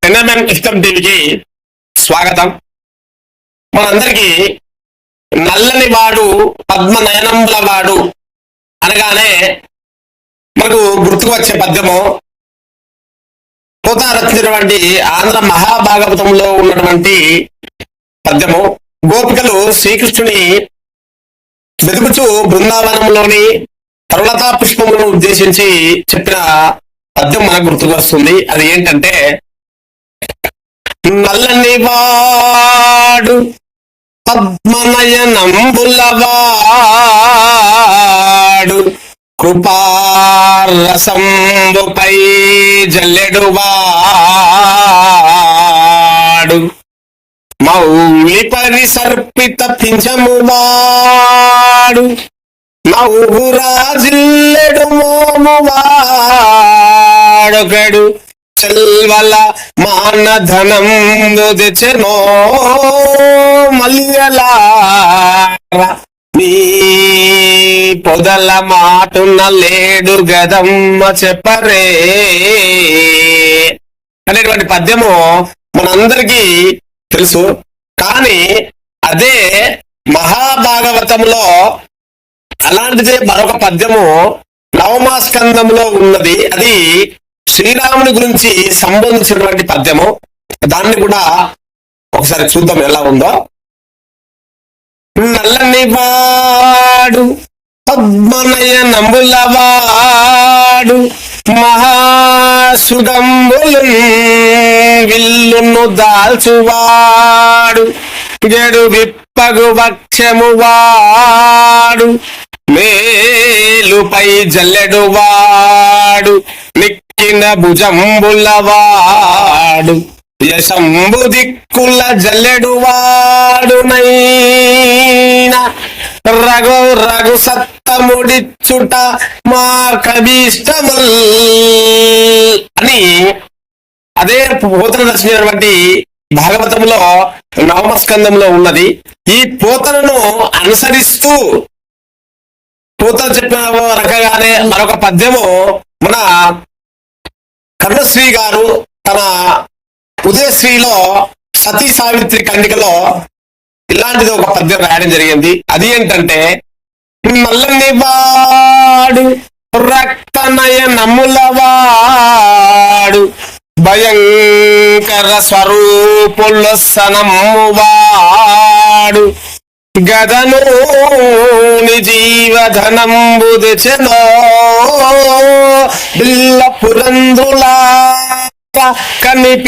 NMN ఇష్టం టీవీకి స్వాగతం. మనందరికీ నల్లని వాడు పద్మనయనంబుల వాడు అనగానే మనకు గుర్తుకు వచ్చే పద్యము పోతన రచించినటువంటి ఆంధ్ర మహాభాగవతంలో ఉన్నటువంటి పద్యము. గోపికలు శ్రీకృష్ణుని వెతుకుచూ బృందావనంలోని తరులతా పుష్పములను ఉద్దేశించి చెప్పిన పద్యం మనకు గుర్తుకు వస్తుంది. అది ఏంటంటే, నల్లని వాడు పద్మనయనంబులవాడు కృపారసంబుపై జల్లెడువాడు మౌలి పరిసర్పిత పింఛమువాడు నవ్వురాజిల్లెడు మోమువాడొకడు చెల్వల మానధనం తెచెనో మల్యలారా నీ పొదల మాటున లేడు గదమ్మ చెప్పరే అనేటువంటి పద్యము మనందరికీ తెలుసు. కానీ అదే మహాభాగవతంలో అలాంటిదే మరొక పద్యము నవమ స్కందంలో ఉన్నది. అది శ్రీరాముని గురించి సంబంధించినటువంటి పద్యము. దాన్ని కూడా ఒకసారి చూద్దాం ఎలా ఉందో. నల్లని వాడు పద్మనయనంబులవాడు మహాసుగంబులు విల్లును దాల్చువాడు జడు విప్పగు వక్షము వాడు మేలుపై జల్లెడువాడు నిక్కిన భుజంబులవాడు యశంబు దిక్కుల జల్లెడువాడునైనా రఘు రఘు సత్తముడిచ్చుట మా కవిష్టముల్ అని అదే పోతన రచించినటువంటి భాగవతంలో నవమ స్కందంలో ఉన్నది. ఈ పోతనను అనుసరిస్తూ పోతన చెప్పిన రకంగానే మరొక పద్యము మన కరుణశ్రీ గారు తన ఉదయశ్రీలో సతీ సావిత్రి ఖండికలో ఇలాంటిది ఒక పద్యం రాయడం జరిగింది. అది ఏంటంటే, నల్లని వాడు రక్తనయనములవాడు భయంకర స్వరూపులొసనమువాడు గదను జీవధనంబు తెచెనో బిల్ల పురందులా కనిపి